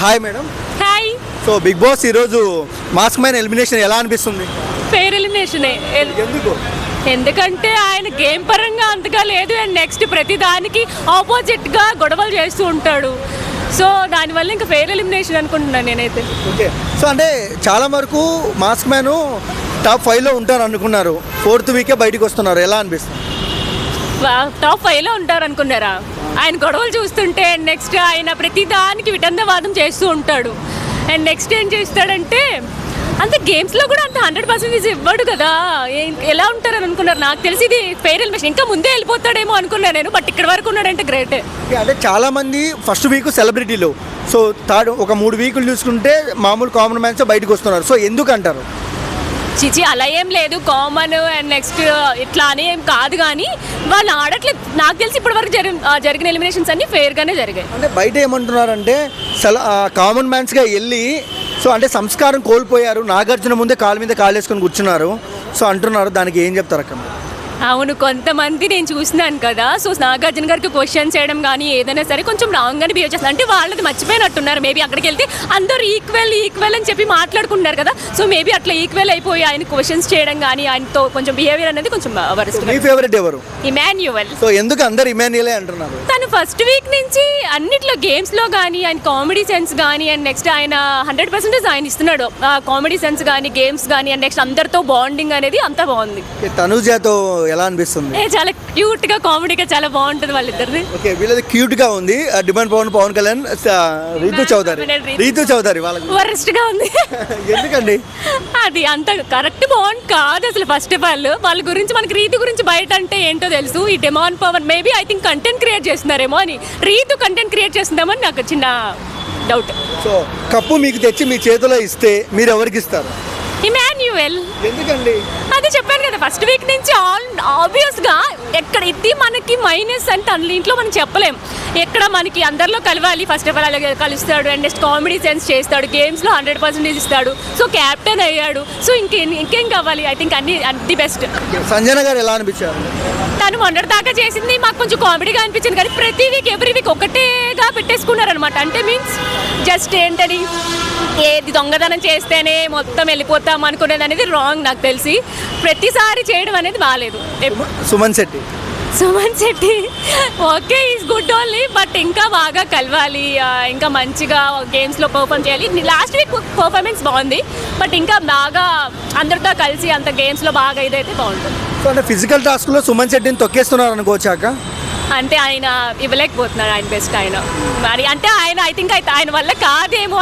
Hi madam. Hi. So Bigg Boss ఈరోజు mask man elimination ఎలా అనిపిస్తుంది? ఫెయిర్ ఎలిమినేషనే. ఎందుకు? ఎందుకంటే ఆయన గేమ్ పరంగా అంతగా లేదు అండ్ నెక్స్ట్ ప్రతి దానికి ఆపోజిట్గా గొడవలు చేస్తూ ఉంటాడు. సో దానివల్ల ఇంకా ఫెయిర్ ఎలిమినేషన్ అనుకుంటున్నాను నేనైతే. ఓకే. సో అంటే చాలా వరకు మాస్క్ మ్యాన్ టాప్ 5లో ఉంటారు అనుకున్నారు, 4th వీకే బయటకు వస్తున్నారు, ఎలా అనిపిస్తుంది? టాప్ 5లో ఉంటారు అనుకున్నారా? ఆయన గొడవలు చూస్తుంటే నెక్స్ట్ ఆయన ప్రతి దానికి వితండవాదం చేస్తూ ఉంటాడు. అండ్ నెక్స్ట్ ఏం చేస్తాడంటే అంత గేమ్స్లో కూడా అంత 100% ఇవ్వడు కదా. ఎలా ఉంటారని అనుకున్నారు? నాకు తెలిసి ఇది ఫెయిర్ ఎలిమినేషన్. ఇంకా ముందే వెళ్ళిపోతాడేమో అనుకున్నాను నేను, బట్ ఇక్కడ వరకు ఉన్నాడంటే గ్రేటే. అంటే చాలా మంది ఫస్ట్ వీక్ సెలబ్రిటీలు, సో థర్డ్ ఒక 3 వీకులు చూసుకుంటే మామూలు కామన్ మ్యాన్స్ బయటకు వస్తున్నారు. సో ఎందుకు అంటారు? చిచి అలా ఏం లేదు, కామన్ అండ్ నెక్స్ట్ ఇట్లా అని ఏం కాదు, కానీ వాళ్ళు ఆడట్లేదు. నాకు తెలిసి ఇప్పటి వరకు జరిగిన ఎలిమినేషన్స్ అన్ని ఫెయిర్గానే జరిగాయి. అంటే బయట ఏమంటున్నారంటే కామన్ మ్యాన్స్గా వెళ్ళి సో అంటే సంస్కారం కోల్పోయారు, నాగార్జున ముందే కాలు మీద కాలు వేసుకొని కూర్చున్నారు సో అంటున్నారు. దానికి ఏం చెప్తారు అక్క? అవును, కొంతమంది నేను చూసినాను కదా. సో నాగార్జున గారికి క్వశ్చన్స్ చేయడం కానీ ఏదైనా సరే కొంచెం రాంగ్గానే బిహేవ్ చేస్తారు. అంటే వాళ్ళది మర్చిపోయినట్టున్నారు మేబీ. అక్కడికి వెళ్తే అందరూ ఈక్వల్ అని చెప్పి మాట్లాడుకుంటున్నారు కదా. సో మేబీ అట్లా ఈక్వల్ అయిపోయి ఆయన క్వశ్చన్స్ చేయడం కానీ ఆయనతో కొంచెం బిహేవియర్ అనేది కొంచెం వరస్ట్. మీ ఫేవరెట్ ఎవరు? ఇమాన్యువల్. సో ఎందుకు అందరు ఇమాన్యుయలే అంటున్నారు? తను ఫస్ట్ వీక్ నుంచి అన్నిట్లో గేమ్స్లో కానీ ఆయన కామెడీ సెన్స్ కానీ అండ్ నెక్స్ట్ ఆయన 100% ఆయన ఇస్తున్నాడు. కామెడీ సెన్స్ కానీ గేమ్స్ కానీ అండ్ నెక్స్ట్ అందరితో బాండింగ్ అనేది అంతా బాగుంది. తనుజాతో ఎలా అనిపిస్తుంది? చాలా క్యూట్ గా కామెడీగా చాలా బాగుంటుంది వాళ్ళిద్దరిది. ఓకే, వీళ్ళది క్యూట్ గా ఉంది. డిమాండ్ పవన్ కళ్యాణ్, రీతు చౌదరి వాళ్ళకి వరస్ట్ గా ఉంది. ఎందుకండి? అది అంత కరెక్ట్ బాగుంది కాదు అసలు. ఫస్ట్ ఆఫ్ ఆల్ వాళ్ళ గురించి మనకి రీతు గురించి బయట అంటే ఏంటో తెలుసు. ఈ demand Pawan maybe I think content create చేస్తున్నారేమో అని, రీతు కంటెంట్ క్రియేట్ చేస్తుందేమో అని నాకు చిన్న డౌట్. సో కప్పు మీకు తెచ్చి మీ చేతిలో ఇస్తే మీరు ఎవరికి ఇస్తారు? ఇమాన్యుయల్. ఎందుకండి? అది చెప్పాను కదా, ఫస్ట్ వీక్ నుంచి ఆబ్వియస్గా ఎక్కడ ఇది మనకి మైనస్ అంటే ఇంట్లో మనం చెప్పలేం. ఎక్కడ మనకి అందరిలో కలవాలి, ఫస్ట్ ఆఫ్ ఆల్ అలాగే కలుస్తాడు అండ్ నెక్స్ట్ కామెడీ సెన్స్ చేస్తాడు, గేమ్స్లో 100% ఇస్తాడు. సో క్యాప్టెన్ అయ్యాడు. సో ఇంకేం కావాలి? ఐ థింక్ అన్ని ది బెస్ట్. సంజన గారు ఎలా అనిపించారు? తను మొన్నటి దాకా చేసింది మాకు కొంచెం కామెడీగా అనిపించింది, కానీ ప్రతి వీక్ ఎవ్రీ వీక్ ఒకటేగా పెట్టేసుకున్నారనమాట. అంటే మీన్స్ జస్ట్ ఏంటని ఏది దొంగతనం చేస్తేనే మొత్తం వెళ్ళిపోతాం అనుకునేది అనేది రాంగ్. నాకు తెలిసి ప్రతిసారి చేయడం అనేది బాగాలేదు. Suman Shetty okay, is good only, but ఇంకా బాగా కలవాలి, ఇంకా మంచిగా గేమ్స్లో పర్ఫామ్ చేయాలి. లాస్ట్ వీక్ పర్ఫార్మెన్స్ బాగుంది, బట్ ఇంకా బాగా అందరితో కలిసి అంత గేమ్స్లో బాగా ఇదైతే బాగుంటుంది. సో అంటే ఫిజికల్ టాస్క్లో సుమన్ శెట్టిని తొక్కేస్తున్నారు అనుకోవచ్చాక? అంటే ఆయన ఇవ్వలేకపోతున్నారు ఆయన బెస్ట్. ఆయన మరి అంటే ఆయన ఐ థింక్ ఆయన వల్ల కాదేమో.